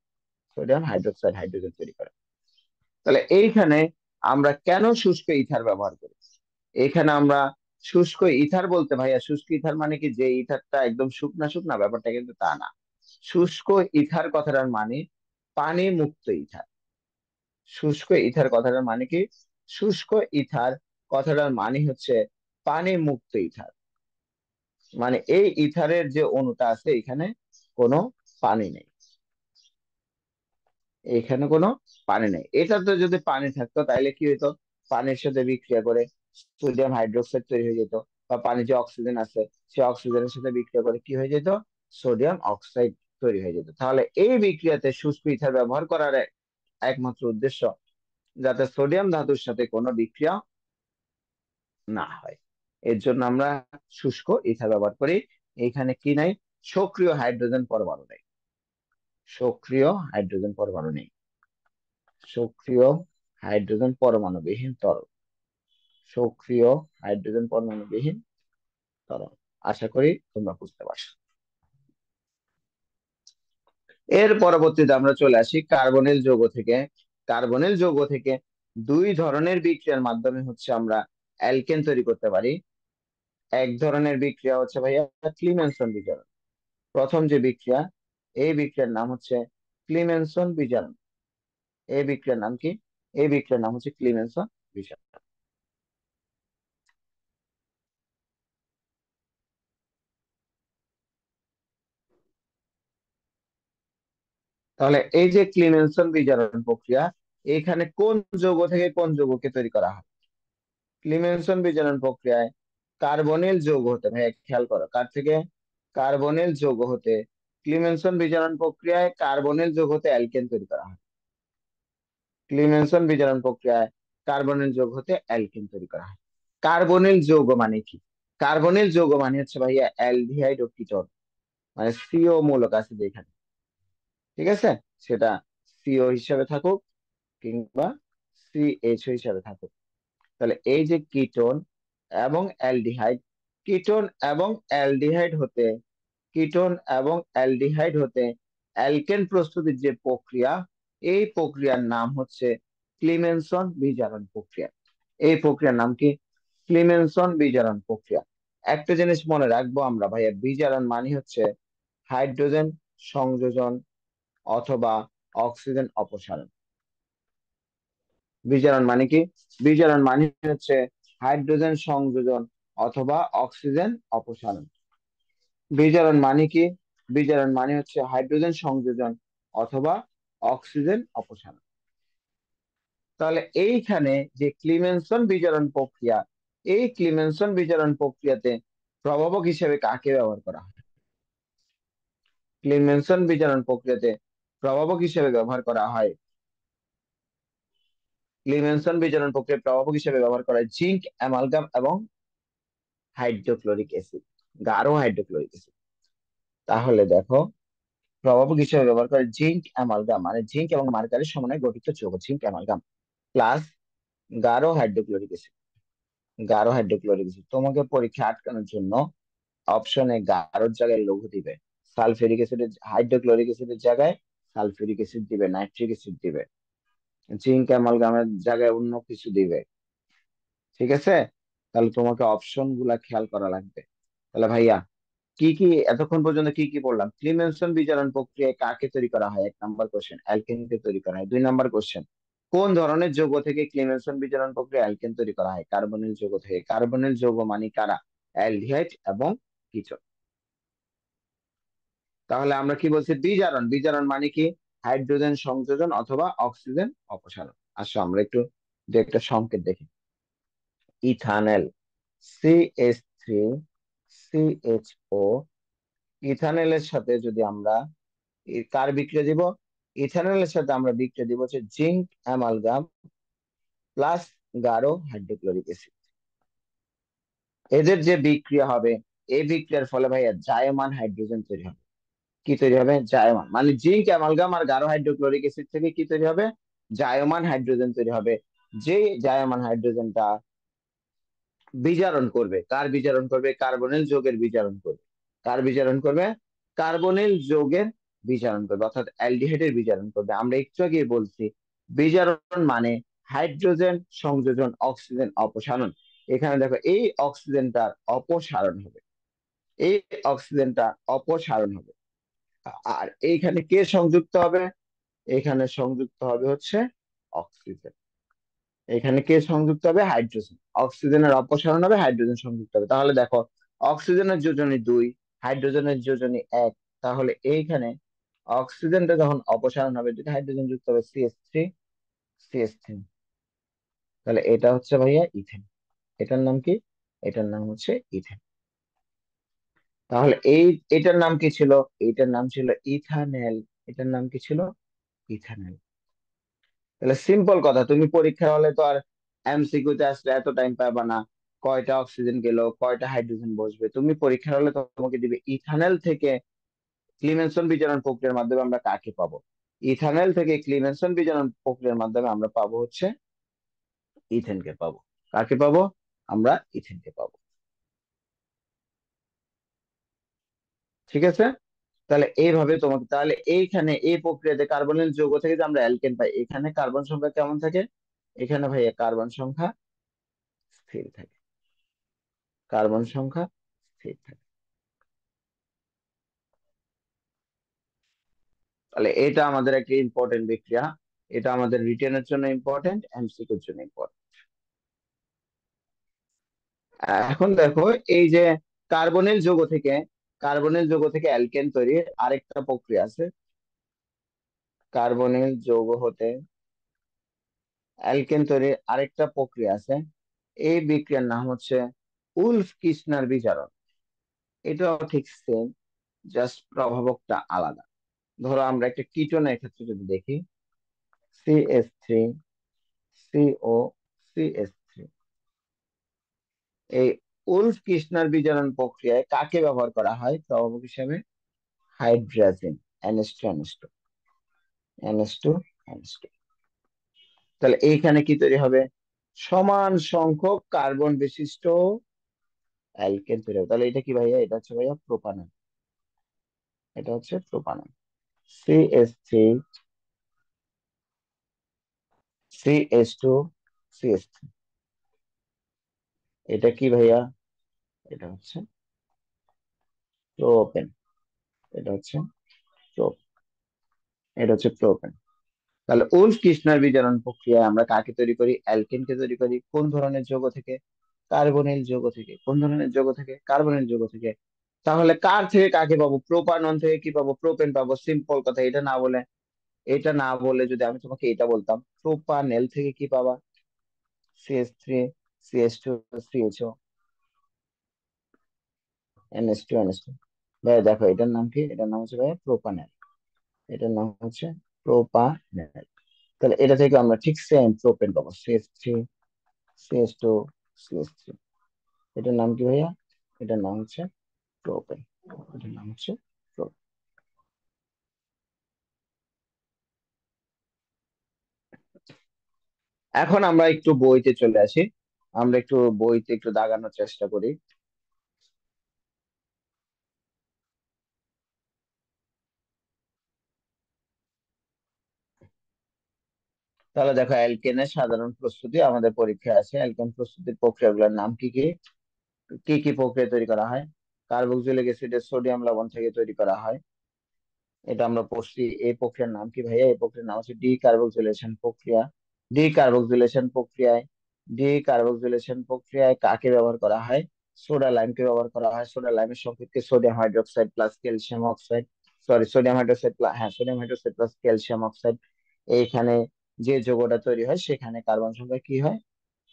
S1: সোডিয়াম হাইড্রোক্সাইড হাইড্রোজেন তৈরি করে। তাহলে এইখানে আমরা কেন শুষ্ক ইথার ব্যবহার করি? এখানে আমরা শুষ্ক ইথার বলতে, ভাইয়া শুষ্ক ইথার মানে কি যে ইথারটা একদম শুকনা শুকনা? ব্যাপারটা কিন্তু তা না। শুষ্ক ইথার কথাটার মানে পানি মুক্ত ইথার। শুষ্ক ইথার কথাটার মানে কি? শুষ্ক ইথার কথাটার মানে হচ্ছে পানি মুক্ত ইথার। মানে এই ইথারের যে অণুটা আছে, এখানে কোনো পানি নেই, এখানে কোনো পানি নেই। এটাতে যদি পানি থাকতো তাহলে কি হতো? পানির সাথে বিক্রিয়া করে সোডিয়াম হাইড্রোক্সাইড তৈরি হয়ে যেত, বা পানি যে অক্সিজেন আছে, সেই অক্সিজেনের সাথে বিক্রিয়া করে কি হয়ে যেত? সোডিয়াম অক্সাইড তৈরি হয়ে যেত। তাহলে এই বিক্রিয়াতে শুষ্ক ইথার ব্যবহার করার একমাত্র উদ্দেশ্য যাতে সোডিয়াম ধাতুর সাথে কোনো বিক্রিয়া না হয়। এর জন্য আমরা শুষ্ক ইথার ব্যবহার করি। এখানে কি নাই? সক্রিয় হাইড্রোজেন পরমাণু নেই। সক্রিয় হাইড্রোজেন পরমাণু নেই। সক্রিয় হাইড্রোজেন পরমাণু বিহীন তরল। সক্রিয় হাইড্রোজেন পরমাণু বিহীন তরল। আশা করি তোমরা বুঝতে পারছো। এর পরবর্তীতে আমরা চলে আসি কার্বনিল যৌগ থেকে। কার্বনিল যৌগ থেকে দুই ধরনের বিক্রিয়ার মাধ্যমে হচ্ছে আমরা অ্যালকেন তৈরি করতে পারি। এক ধরনের বিক্রিয়া হচ্ছে ভাইয়া ক্লিমেনসন বিজারণ। প্রথম যে বিক্রিয়া, এই বিক্রিয়ার নাম হচ্ছে ক্লিমেনসন বিজারণ। এই বিক্রিয়ার নাম কি? এই বিক্রিয়ার নাম হচ্ছে ক্লিমেনসন বিজারণ। তাহলে এই যে ক্লিমেনসন বিজারণ প্রক্রিয়া, এখানে কোন যৌগ থেকে কোন যৌগকে তৈরি করা হয়? ক্লিমেনসন বিজারণ প্রক্রিয়ায় কার্বনিল যৌগ হতে, ভাই খেয়াল করো, কার থেকে? কার্বনিল যৌগ হতে। ক্লিমেনসন বিজারণ প্রক্রিয়ায় কার্বনিল যৌগ হতে অ্যালকেন তৈরি করা হয়। ক্লিমেনসন বিজারণ প্রক্রিয়ায় কার্বনিল যৌগ হতে অ্যালকেন তৈরি করা হয়। কার্বনিল যৌগ মানে কি? কার্বনিল যৌগ মানে হচ্ছে ভাইয়া অ্যালডিহাইড ও কিটোন, মানে সিও মূলক আছে যেখানে, ঠিক আছে, সেটা সিও হিসাবে থাকুক কিংবা সিএইচ হিসাবে থাকুক। তাহলে এই যে কিটোন এবং অ্যালডিহাইড, কিটোন এবং অ্যালডিহাইড হতে, কিটোন এবং অ্যালডিহাইড হতে অ্যালকেন প্রস্তুতির যে প্রক্রিয়া, এই প্রক্রিয়ার নাম হচ্ছে ক্লিমেনসন বিজারণ প্রক্রিয়া। এই প্রক্রিয়ার নাম কি? ক্লিমেনসন বিজারণ প্রক্রিয়া। একটা জিনিস মনে রাখবো আমরা ভাইয়া, বিজারণ মানে হচ্ছে হাইড্রোজেন সংযোজন অথবা অক্সিজেন অপসারণ। বিজারণ মানে কি? বিজারণ মানে হচ্ছে হাইড্রোজেন সংযোজন অথবা অক্সিজেন অপসারণ। বিজারণ মানে কি? বিজারণ মানে হচ্ছে হাইড্রোজেন সংযোজন অথবা অক্সিজেন অপসারণ। তাহলে এইখানে যে ক্লিমেনসন বিজারণ প্রক্রিয়া, এই ক্লিমেনসন বিজারণ প্রক্রিয়াতে প্রভাবক হিসেবে কাকে ব্যবহার করা হয়? ক্লিমেনসন বিজারণ প্রক্রিয়াতে প্রভাবক হিসেবে ব্যবহার করা হয়, ক্লিমেনসন বিজারণ প্রক্রিয়ায় প্রভাবক হিসেবে ব্যবহার করা হয় জিঙ্ক, অ্যামালগাম এবং হাইড্রোক্লোরিক অ্যাসিড, গাঢ় হাইড্রোক্লোরিক অ্যাসিড। তাহলে দেখো, প্রভাবক হিসেবে ব্যবহার করে জিঙ্ক অ্যামালগাম, মানে জিঙ্ক এবং মার্কারির সমন্বয়ে গঠিত যৌগ জিঙ্ক অ্যামালগাম, প্লাস গাঢ় হাইড্রোক্লোরিক অ্যাসিড। গাঢ় হাইড্রোক্লোরিক অ্যাসিড তোমাকে পরীক্ষা আটকানোর জন্য অপশনে গাঢ়র জায়গায় লঘু দিবে, সালফিউরিক অ্যাসিডের হাইড্রোক্লোরিক অ্যাসিডের জায়গায় সালফিউরিক অ্যাসিড দিবে, নাইট্রিক অ্যাসিড দিবে, জিঙ্ক অ্যামালগামের জায়গায় অন্য কিছু দিবে। ঠিক আছে, তাহলে তোমাকে অপশন গুলা খেয়াল করা লাগবে। তাহলে ভাইয়া, কি কি এতক্ষণ পর্যন্ত কি কি বললাম? ক্লিমেনসন বিজারণ প্রক্রিয়ায় কাকে তৈরি করা হয়? 1 নম্বর কোশ্চেন, অ্যালকেনকে তৈরি করা হয়। 2 নম্বর কোশ্চেন, কোন ধরনের যৌগ থেকে ক্লিমেনসন বিজারণ প্রক্রিয়া অ্যালকেন তৈরি করা হয়? কার্বনিল যৌগ থেকে। কার্বনিল যৌগ মানে কারা? অ্যালডিহাইড এবং কিটোন। তাহলে আমরা কি বলছি? বিজারণ, বিজারণ মানে কি? হাইড্রোজেন সংযোজন অথবা অক্সিজেন অপসারণ। আসো আমরা একটু দু একটা সংকেত দেখি। ইথানল, CH3 CHO, ইথানলের সাথে যদি আমরা কার বিক্রিয়া দিব? ইথানলের সাথে আমরা বিক্রিয়া দিব হচ্ছে জিঙ্ক অ্যামালগাম প্লাস গাঢ় হাইড্রোক্লোরিক অ্যাসিড। এদের যে বিক্রিয়া হবে, এই বিক্রিয়ার ফলে ভাইয়া জায়মান হাইড্রোজেন তৈরি হবে। কি তৈরি হবে? জায়মান, মানে জিঙ্ক অ্যামালগাম আর গাঢ় হাইড্রোক্লোরিক অ্যাসিড থেকে কি তৈরি হবে? জায়মান হাইড্রোজেন তৈরি হবে। যে জায়মান হাইড্রোজেনটা বিজারণ করবে, কার বিজারণ করবে? কার্বনিল যৌগের বিজারণ করবে। কার বিজারণ করবে? কার্বনিল যৌগের বিজারণ করবে, অর্থাৎ অ্যালডিহাইডের বিজারণ করবে। আমরা একটু আগে বলছি বিজারণ মানে হাইড্রোজেন সংযোজন, অক্সিজেন অপসারণ। এখানে দেখো, এই অক্সিজেনটার অপসারণ হবে, এই অক্সিজেনটা অপসারণ হবে। আর এইখানে কে সংযুক্ত হবে? এখানে সংযুক্ত হবে হচ্ছে অক্সিজেন। এখানে কে সংযুক্ত হবে? হাইড্রোজেন। অক্সিজেনের অপসারণ হবে, হাইড্রোজেন সংযুক্ত হবে। তাহলে দেখো, অক্সিজেনের যোজনী 2, হাইড্রোজেনের যোজনী 1। তাহলে এইখানে অক্সিজেনটা যখন অপসারণ হবে, দুটো হাইড্রোজেন যুক্ত হবে, CH3 CH3। তাহলে এটা হচ্ছে ভাইয়া ইথেন। এটার নাম কি? এটার নাম হচ্ছে ইথেন। তাহলে এটার নাম কি ছিল? এটার নাম ছিল ইথানেল। এটার নাম কি ছিল? ইথানেল। তাহলে সিম্পল কথা, তুমি পরীক্ষা হলে তো আর MCQ তে আসলে এত টাইম পাবা না, কয়টা অক্সিজেন গেল, কয়টা হাইড্রোজেন বসবে। তুমি পরীক্ষা হলে তো তোমাকে দিবে ইথানল থেকে ক্লিমেনসন বিজারণ প্রক্রিয়ার মাধ্যমে আমরা কাকে পাবো? ইথানল থেকে ক্লিমেনসন বিজারণ প্রক্রিয়ার মাধ্যমে আমরা পাবো হচ্ছে ইথেনকে পাবো। কাকে পাবো? আমরা ইথেনকে পাবো। ঠিক আছে, তাহলে এইভাবে তোমাকে, তাহলে এইখানে এই প্রক্রিয়াতে কার্বনিল যৌগ থেকে যে আমরা অ্যালকেন পাই, এখানে কার্বন সংখ্যা কেমন থাকে? এখানে ভাইয়া কার্বন সংখ্যা স্থির থাকে, কার্বন সংখ্যা স্থির থাকে। তাহলে এটা আমাদের একটা ইম্পর্টেন্ট বিক্রিয়া, এটা আমাদের রিটেনের জন্য ইম্পর্টেন্ট, MCQর জন্য ইম্পর্টেন্ট। এখন দেখো, এই যে কার্বনিল যৌগ থেকে, কার্বনিল যৌগ থেকে অ্যালকেন তৈরির আরেকটা প্রক্রিয়া আছে। কার্বনিল যৌগ হতে অ্যালকেন তৈরির আরেকটা প্রক্রিয়া আছে। এই বিক্রিয়ার নাম হচ্ছে উলফ কির্চনার বিজারণ। এটাও ঠিক সেম, জাস্ট প্রভাবকটা আলাদা। ধরো আমরা একটা কিটোনের ক্ষেত্রে যদি দেখি, CH3COCH3, এই উলফ কির্চনার বিজারণ প্রক্রিয়ায় কাকে ব্যবহার করা হয় প্রভাবক হিসেবে? হাইড্রাজেন, NH2NH2, NH2NH2। তাহলে এইখানে কি তৈরি হবে? সমান সংখ্যক কার্বন বিশিষ্ট অ্যালকেন তৈরি হবে। তাহলে এটা কি ভাইয়া? এটা হচ্ছে ভাইয়া প্রোপানল। এটা হচ্ছে প্রোপানল। CH3CH2CH3, এটা কি ভাইয়া? এটা হচ্ছে প্রোপেন। এটা হচ্ছে প্রোপ, এটা হচ্ছে প্রোপেন। তাহলে উলফ কির্চনার বিজারণ প্রক্রিয়ায় আমরা কাকে তৈরি করি? অ্যালকেনকে তৈরি করি। কোন ধরনের যৌগ থেকে? কার্বনিল যৌগ থেকে। কোন ধরনের যৌগ থেকে? কার্বনিল যৌগ থেকে। তাহলে কার থেকে কাকে পাবো? প্রোপানন থেকে কি পাবো? প্রোপেন পাবো। সিম্পল কথা, এটা না বলে, এটা না বলে যদি আমি তোমাকে এটা বলতাম, প্রোপানেল থেকে কি পাবা? CH3CH2CHO। NH2 NH2। ভাইয়া দেখো এটার নাম কি, এটার নাম হচ্ছে ভাইয়া প্রোপানল। এটার নাম হচ্ছে প্রোপানল। তাহলে এটা থেকে আমরা ঠিক সেম প্রোপেন পাবো, CH2 CH2 CH3। এটার নাম কি ভাইয়া? এটার নাম হচ্ছে প্রোপেন। এটার নাম হচ্ছে প্রোপেন। এখন আমরা একটু বইতে চলে আসি। আমরা একটু বইতে একটু দাগানোর চেষ্টা করি। তাহলে দেখো অ্যালকেনের সাধারণ প্রস্তুতি আমাদের পরীক্ষায় আছে। অ্যালকেন প্রস্তুতির প্রক্রিয়াগুলোর নাম কি কি? কি কি প্রক্রিয়া তৈরি করা হয়? কার্বক্সিলিক অ্যাসিডের সোডিয়াম লবণ থেকে তৈরি করা হয়, এটা আমরা পড়ছি। এই প্রক্রিয়ার নাম কি ভাইয়া? এই প্রক্রিয়ার নাম হচ্ছে ডি কার্বক্সিলেশন প্রক্রিয়া। ডি কার্বক্সিলেশন প্রক্রিয়ায় ডি কার্বক্সিলেশন প্রক্রিয়ায় কাকে ব্যবহার করা হয়? সোডা লাইমকে ব্যবহার করা হয়। সোডা লাইমের সংকেতকে sodium hydroxide plus calcium oxide, sorry sodium hydroxide plus, হ্যাঁ sodium hydroxide plus calcium oxide. এইখানে যে যৌগটা তৈরি হয় সেখানে কার্বন সংখ্যা কি হয়?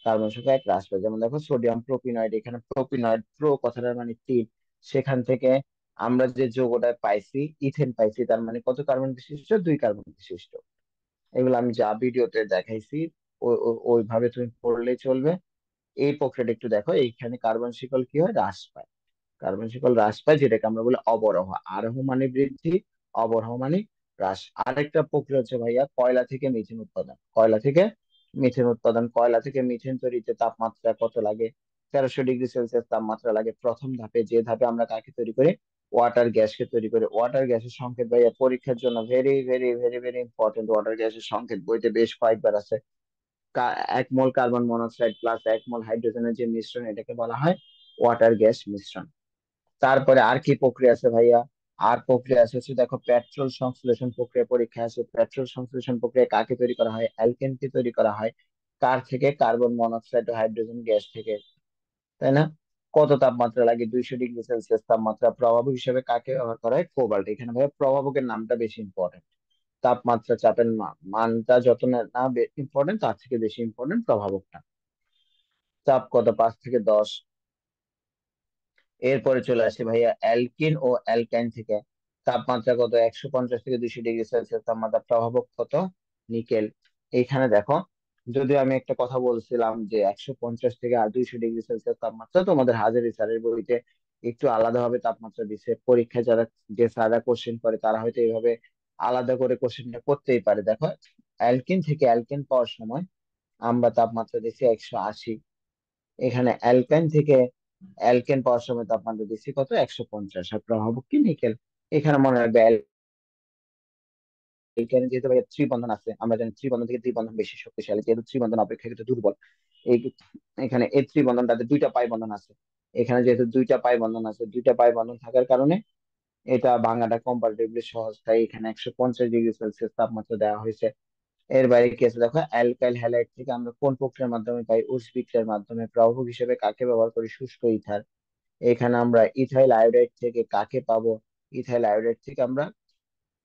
S1: কার্বন সংখ্যা এক হ্রাস পায়। যেমন দেখো সোডিয়াম প্রোপিনয়েড, এখানে প্রোপিনয়েড, প্রো কথাটার মানে তিন। সেখান থেকে আমরা যে যৌগটা পাইছি, ইথেন পাইছি, তার মানে কত কার্বন বিশিষ্ট? দুই কার্বন বিশিষ্ট। এগুলো আমি যা ভিডিওতে দেখাইছি ওইভাবে তুমি পড়লেই চলবে। এই প্রক্রিয়াটা একটু দেখো, এইখানে কার্বন শিকল কি হয়? হ্রাস পায়। কার্বন শিকল হ্রাস পায়, যেটাকে আমরা বলি অবরোহ। আরোহ মানে বৃদ্ধি, অবরোহ মানে হ্রাস। আরেকটা প্রক্রিয়া হচ্ছে ভাইয়া কয়লা থেকে মিথেন উৎপাদন। কয়লা থেকে মিথেন উৎপাদন। কয়লা থেকে মিথেন তৈরিতে তাপমাত্রা কত লাগে? 1300°C তাপমাত্রা লাগে প্রথম ধাপে। যে ধাপে আমরা কাকে তৈরি করি? ওয়াটার গ্যাসকে তৈরি করি। ওয়াটার গ্যাসের সংকেত ভাইয়া পরীক্ষার জন্য very very very very important. Water গ্যাসের সংকেত বইতে বেশ কয়েকবার আছে। 1 মোল কার্বন মনোক্সাইড প্লাস 1 মোল হাইড্রোজেনের যে মিশ্রণ, এটাকে বলা হয় ওয়াটার গ্যাস মিশ্রণ। তারপরে আর কি প্রক্রিয়া আছে ভাইয়া? আর প্রক্রিয়া আছে হচ্ছে দেখো পেট্রোল সংশ্লেষণ প্রক্রিয়া পরীক্ষা আছে। পেট্রোল সংশ্লেষণ প্রক্রিয়া কাকে তৈরি করা হয়? অ্যালকেনকে তৈরি করা হয়। কার থেকে? কার্বন মনোক্সাইড ও হাইড্রোজেন গ্যাস থেকে, তাই না? কত তাপমাত্রা লাগে? 200°C তাপমাত্রা। প্রভাবক হিসেবে কাকে ব্যবহার করা হয়? কোবাল্ট। এখানে ভাইয়া প্রভাবকের নামটা বেশি ইম্পর্টেন্ট। তাপমাত্রা চাপের মানটা যত না ইম্পর্টেন্ট, তার থেকে বেশি ইম্পর্টেন্ট প্রভাবকটা। চাপ কত? 5 থেকে 10। এরপরে চলে আসে ভাইয়া অ্যালকিন ও অ্যালকাইন থেকে। তাপমাত্রা কত? 150 থেকে 200°C তাপমাত্রা। প্রভাবক কত? নিকেল। এইখানে দেখো, যদি আমি একটা কথা বলছিলাম যে 150 থেকে 200°C তাপমাত্রা, তোমাদের হাজারি স্যারের বইতে একটু আলাদাভাবে তাপমাত্রা দিছে। পরীক্ষায় যারা, যে স্যাররা কোশ্চেন করে তারা হয়তো এইভাবে আলাদা করে কোশ্চেনটা করতেই পারে। দেখো অ্যালকিন থেকে অ্যালকেন পাওয়ার সময় আমরা তাপমাত্রা দিচ্ছি 180। এখানে অ্যালকাইন থেকে অ্যালকেন পাওয়ার সময় তাপমাত্রা দিচ্ছি কত? 150। আর প্রভাবক কি? নিকেল। এখানে মনে রাখবে অ্যালকেনে যেহেতু ভাই ত্রিবন্ধন আছে, আমরা জানি ত্রিবন্ধন থেকে দ্বিবন্ধন বেশি শক্তিশালী, যেহেতু ত্রিবন্ধন অপেক্ষাকৃত দুর্বল। এই এখানে এই ত্রিবন্ধন, তাদের দুইটা পাই বন্ধন আছে। এখানে যেহেতু দুইটা পাই বন্ধন আছে, দুইটা পাই বন্ধন থাকার কারণে এটা ভাঙাটা কম্পারেটিভলি সহজ, তাই এখানে 150°C তাপমাত্রা দেওয়া হয়েছে। এর বাইরে কি আছে দেখো, অ্যালকাইল হ্যালাইড থেকে আমরা কোন প্রক্রিয়ার মাধ্যমে পাই? উস বিক্রিয়ার মাধ্যমে। প্রভাবক হিসেবে কাকে ব্যবহার করি? শুষ্ক ইথার। এখানে আমরা ইথাইল আয়োডাইড থেকে কাকে পাবো? ইথাইল আয়োডাইড থেকে আমরা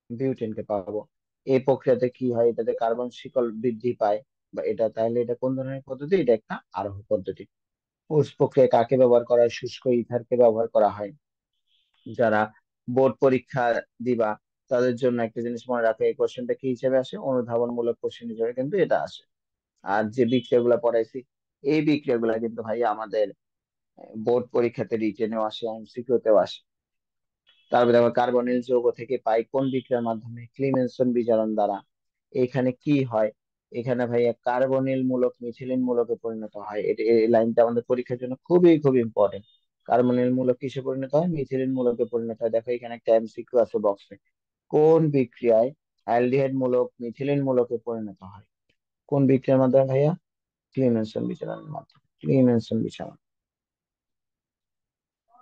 S1: বিউটেনকে পাবো। এই প্রক্রিয়াতে কি হয়? এটাতে কার্বন শিকল বৃদ্ধি পায়, বা এটা, তাহলে এটা কোন ধরনের পদ্ধতি? এটা একটা আরোহ পদ্ধতি। উস প্রক্রিয়া কাকে ব্যবহার করা হয়? শুষ্ক ইথারকে ব্যবহার করা হয়। যারা বোর্ড পরীক্ষা দিবা তাদের জন্য একটা জিনিস মনে রাখো, এই কোশ্চেনটা কি হিসেবে আসে? অনুধাবনমূলক কোশ্চেন হিসেবে কিন্তু এটা আসে। আর যে বিক্রিয়াগুলো পড়াইছি, এই বিক্রিয়াগুলো কিন্তু ভাই আমাদের বোর্ড পরীক্ষাতে রিটেনেও আসে, এমসিকিউ তেও আসে। তারপরে আবার কার্বনিল যৌগ থেকে পাই কোন বিক্রিয়ার মাধ্যমে? ক্লিমেনসন বিজারণ দ্বারা। এখানে কি হয়? এখানে ভাইয়া কার্বনিল মূলক মিথিলিন মূলকে পরিণত হয়। এই লাইনটা আমাদের পরীক্ষার জন্য খুবই খুবই ইম্পর্টেন্ট। কার্বনিল মূলক কিসে পরিণত হয়? মিথিলিন মূলকে পরিণত হয়। দেখো এখানে একটা এমসিকিউ আছে বক্সে। কোন বিক্রিয়ায় অ্যালডিহাইড মূলক মিথিলিন মূলকে পরিণত হয়? কোন বিক্রিয়ার মাধ্যমে ভাইয়া? ক্লিমেনসন বিচলনের মাধ্যমে। ক্লিমেনসন বিচলন।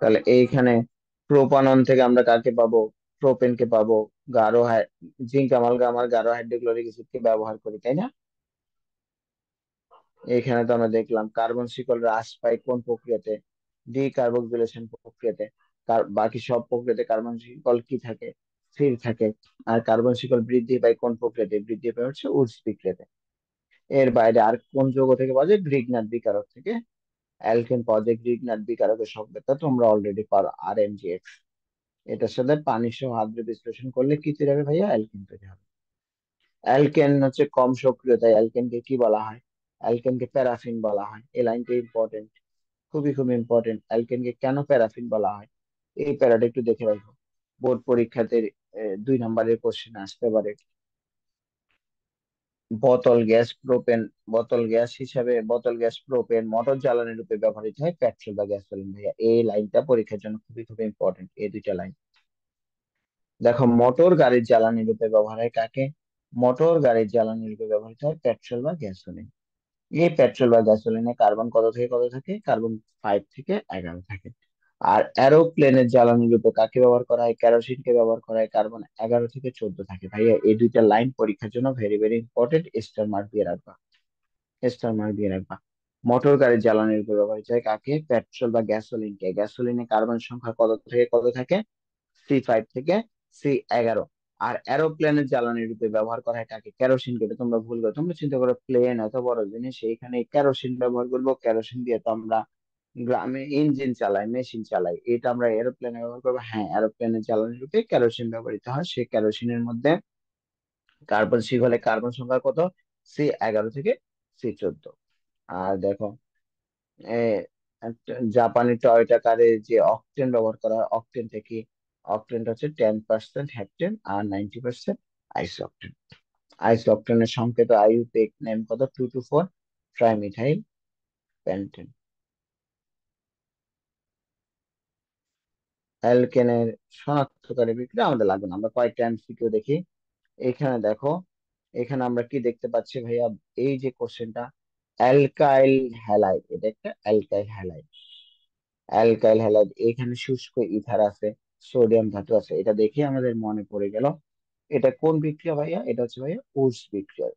S1: তাহলে এইখানে প্রোপানন থেকে আমরা কাকে পাবো? প্রোপেনকে পাবো। জিঙ্ক অ্যামালগাম আর গাঢ় হাইড্রোক্লোরিক অ্যাসিডকে ব্যবহার করি, তাই না? এখানে তো আমরা দেখলাম কার্বন শিকল হ্রাস পায় কোন প্রক্রিয়াতে? ডি কার্বক্সিলেশন প্রক্রিয়াতে। বাকি সব প্রক্রিয়াতে কার্বন শিকল কি থাকে? স্থির থাকে। আর কার্বন শিকল বৃদ্ধি পায় কোন প্রক্রিয়াতে? বৃদ্ধি পায় হচ্ছে উডস বিক্রিয়াতে। এর বাইরে আর কোন যৌগ থেকে পাওয়া যায়? গ্রিগনার বিকারক থেকে অ্যালকেন পদে গ্রিগনার বিকারকের সংকেতটা তোমরা অলরেডি পারো, RNGX। এটার সাথে পানি সহ আদ্র বিশ্লেষণ করলে কি তৈরি হবে ভাইয়া? অ্যালকেন তৈরি হবে। অ্যালকেন হচ্ছে কম সক্রিয়, তাই অ্যালকেনকে কি বলা হয়? অ্যালকেনকে প্যারাফিন বলা হয়। এই লাইনটা ইম্পর্টেন্ট, খুবই খুব ইম্পর্টেন্ট। অ্যালকেনকে কেন প্যারাফিন বলা হয়, এই প্যারাটা একটু দেখে রাখো। বোর্ড পরীক্ষাতে 2 নম্বরের কোশ্চেন আসতে পারে। বোতল গ্যাস প্রোপেন, বোতল গ্যাস প্রোপেন মোটর জ্বালানি রূপে ব্যবহৃত হয় পেট্রোল বা গ্যাসোলিন। ভাইয়া এই লাইনটা পরীক্ষার জন্য খুবই খুব ইম্পর্টেন্ট, এই 2টা লাইন। দেখো, মোটর গাড়ির জ্বালানি রূপে ব্যবহার হয় কাকে? মোটর গাড়ির জ্বালানি রূপে ব্যবহৃত হয় পেট্রোল বা গ্যাসোলিন। এই পেট্রোল বা গ্যাসোলিনে কার্বন কত থেকে কত থাকে? কার্বন 5 থেকে 11 থাকে। আর অ্যারোপ্লেনের জ্বালানি রূপে কাকে ব্যবহার করা হয়? কেরোসিনকে ব্যবহার করা হয়, কার্বন 11 থেকে 14 থাকে। ভাইয়া এই 2টা লাইন পরীক্ষার জন্য very very important, star mark দিয়ে রাখবা, স্টার মার্ক দিয়ে রাখবা। মোটর গাড়ির জ্বালানি রূপে ব্যবহৃত হয় কাকে? পেট্রোল বা গ্যাসোলিনকে। গ্যাসোলিনে কার্বন সংখ্যা কত থেকে কত থাকে? C5 থেকে C11। আর এরোপ্লেনের জ্বালানি রূপে ব্যবহার করা হয় কাকে? কেরোসিনকে। এটা তোমরা ভুল করো, তোমরা চিন্তা করো প্লেন এত বড় জিনিস, এইখানে কেরোসিন ব্যবহার করবো। কেরোসিন দিয়ে তো আমরা গ্রামে ইঞ্জিন চালাই, মেশিন চালাই, এটা আমরা এরোপ্লেনে ব্যবহার করবো? হ্যাঁ, এরোপ্লেনের জ্বালানি রূপে কেরোসিন ব্যবহৃত হয়। সেই কেরোসিনের মধ্যে কার্বন হলে কার্বন সংখ্যা কত? C11 থেকে C14। আর দেখো, এ, একটা জাপানি টয়োটা কারে যে অকটেন ব্যবহার করা হয়, অকটেন থেকে, অকটেনটা হচ্ছে 10% হেক্টেন আর 90% আইসো অকটেন। আইসো অকটেনের সংকেত আইইউপিএক নেম কত? 2 to 4 ট্রাইমিথাইল পেন্টেন। অ্যালকেনের শনাক্তকারী বিক্রিয়া আমাদের লাগবে না, আমরা কয়েকটা এমসিকিউ দেখি। এখানে দেখো, এখানে আমরা কি দেখতে পাচ্ছি ভাইয়া? এই যে কোশ্চেনটা, অ্যালকাইল হ্যালাইড, এটা একটা অ্যালকাইল হ্যালাইড। অ্যালকাইল হ্যালাইড, এখানে শুষ্ক ইথার আছে, সোডিয়াম ধাতু আছে, এটা দেখে আমাদের মনে পড়ে গেল এটা কোন বিক্রিয়া ভাইয়া? এটা হচ্ছে ভাইয়া উডস বিক্রিয়া।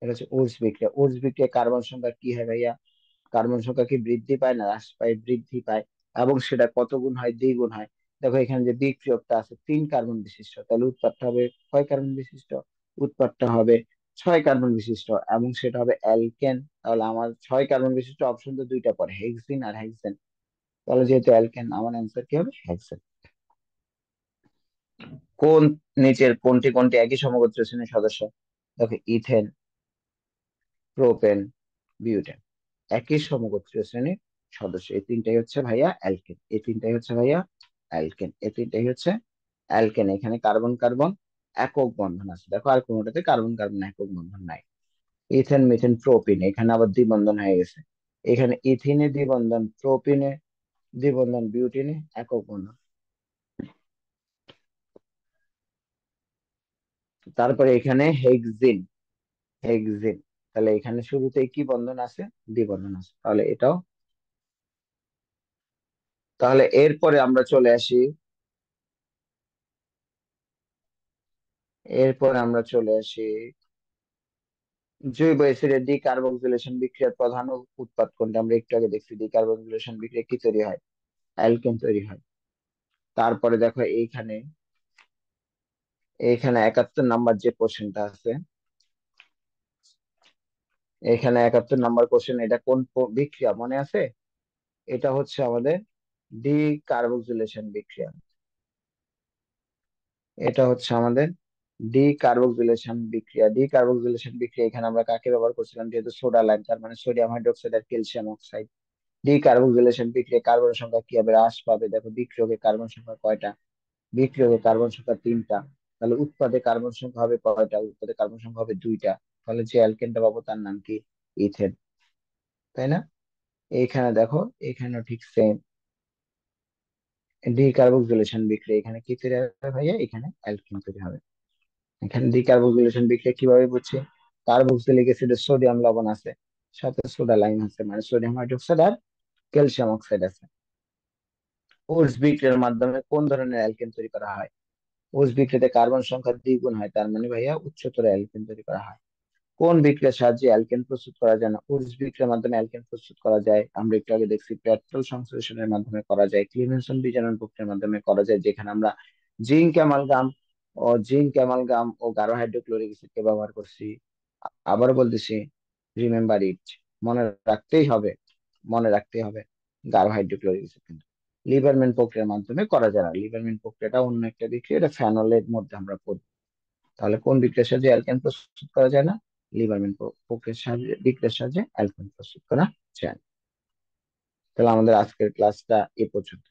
S1: এটা হচ্ছে উডস বিক্রিয়া। উডস বিক্রিয়া কার্বন সংখ্যা কি হয় ভাইয়া? কার্বন সংখ্যা কি বৃদ্ধি পায় না হ্রাস পায়? বৃদ্ধি পায়। এবং সেটা কত গুণ হয়? 2 গুণ হয়। দেখো এখানে যে বিক্রিয়কটা আছে 3 কার্বন বিশিষ্ট, তাহলে উৎপাদটা হবে কয় কার্বন বিশিষ্ট? উৎপাদটা হবে 6 কার্বন বিশিষ্ট, এবং সেটা হবে অ্যালকেন। তাহলে আমার 6 কার্বন বিশিষ্ট অপশন তো 2টা পড়ে, হেক্সিন আর হেক্সেন। তাহলে যেহেতু অ্যালকেন, আমার অ্যান্সার কি হবে? হেক্সেন। কোন নিচের কোনটি কোনটি একই সমগোত্রীয় শ্রেণীর সদস্য? দেখো, ইথেন, প্রোপেন, বিউটেন একই সমগোত্রীয় শ্রেণীর সদস্য। এই তিনটাই হচ্ছে ভাইয়া অ্যালকেন, এই তিনটাই হচ্ছে ভাইয়া অ্যালকেন, এই তিনটাই হচ্ছে অ্যালকেন। এখানে কার্বন কার্বন একক বন্ধন আছে, দেখো আর কোনোটাতে কার্বন কার্বন একক বন্ধন নাই। ইথেন, মিথেন, প্রোপিন, এখানে আবার দ্বিবন্ধন হয়ে গেছে। এখানে ইথিনে দ্বিবন্ধন, প্রোপিনে দ্বিবন্ধন, বিউটিনে একক বন্ধন। তারপরে এখানে হেক্সিন, হেক্সিন, তাহলে এখানে শুরুতে কি বন্ধন আছে? দ্বিবন্ধন আছে, তাহলে এটাও। তাহলে এরপরে আমরা চলে আসি, এরপরে আমরা চলে আসি জৈব অ্যাসিডের ডিকার্বক্সিলেশন বিক্রিয়ার প্রধান উৎপাদ কোনটা? আমরা একটু আগে দেখছি ডিকার্বক্সিলেশন বিক্রিয়া কি তৈরি হয়? অ্যালকেন তৈরি হয়। তারপরে দেখো এইখানে, এইখানে 71 নাম্বার যে কোশ্চেনটা আছে, এখানে 71 নাম্বার কোশ্চেন, এটা কোন বিক্রিয়া মনে আছে? এটা হচ্ছে আমাদের ডিকার্বক্সিলেশন বিক্রিয়া। এটা হচ্ছে আমাদের ডিকার্বক্সিলেশন বিক্রিয়া। ডিকার্বক্সিলেশন বিক্রিয়া এখানে আমরা কাকে ব্যবহার করছিলাম? যেহেতু সোডা লাইম, তার মানে সোডিয়াম হাইড্রোক্সাইড আর ক্যালসিয়াম অক্সাইড। ডিকার্বক্সিলেশন বিক্রিয়া কার্বন সংখ্যা কি হবে? হ্রাস পাবে। দেখো বিক্রিয়কে কার্বন সংখ্যা কয়টা? বিক্রিয়কে কার্বন সংখ্যা 3টা। তাহলে উৎপাদে কার্বন সংখ্যা হবে কয়টা? উৎপাদে কার্বন সংখ্যা হবে 2টা। তাহলে যে অ্যালকেনটা পাবো তার নাম কি? ইথেন, তাই না? এইখানে দেখো, এখানেও ঠিক সেম, ডিকার্বক্সিলেশন বিক্রিয়া এখানে কি তৈরি হবে ভাইয়া? এখানে অ্যালকেন তৈরি হবে। এখানে ডিকার্বক্সিলেশন বিক্রিয়া কিভাবে বুঝছি? কার্বক্সিলিক অ্যাসিডে সোডিয়াম লবণ আছে, সাথে সোডা লাইম আছে, মানে সোডিয়াম হাইড্রোক্সাইড আর ক্যালসিয়াম অক্সাইড আছে। ওটস বিক্রিয়ার মাধ্যমে কোন ধরনের অ্যালকেন তৈরি করা হয়? ওটস বিক্রিয়াতে কার্বন সংখ্যা 2 গুণ হয়, তার মানে ভাইয়া উচ্চতর অ্যালকেন তৈরি করা হয়। কোন বিক্রিয়ার সাহায্যে অ্যালকেন প্রস্তুত করা যায় না? ওটস বিক্রিয়ার মাধ্যমে অ্যালকেন প্রস্তুত করা যায়, আমরা একটু আগে দেখছি পেট্রোল সংশ্লেষণের মাধ্যমে করা যায়, ক্লিমেনসন বিজারণ প্রক্রিয়ার মাধ্যমে করা যায়, যেখানে আমরা জিঙ্ক অ্যামালগাম ও গাঢ় হাইড্রোক্লোরিক অ্যাসিডকে ব্যবহার করছি। আবার বলতেছি, রিমেম্বার ইট, মনে রাখতেই হবে। মনে রাখতে হবে গাঢ় হাইড্রোক্লোরিক অ্যাসিড কিন্তু লিবারম্যান প্রক্রিয়ার মাধ্যমে করা যায় না। লিবারম্যান প্রক্রিয়াটা অন্য একটা বিক্রিয়া, এটা ফেনলের মধ্যে আমরা পড়ি। তাহলে কোন বিক্রিয়ার সাহায্যে অ্যালকেন প্রস্তুত করা যায় না? লিবারম্যান প্রক্রিয়ার সাহায্যে, বিক্রিয়ার সাহায্যে অ্যালকেন প্রস্তুত করা যায় না। তাহলে আমাদের আজকের ক্লাসটা এ পর্যন্ত।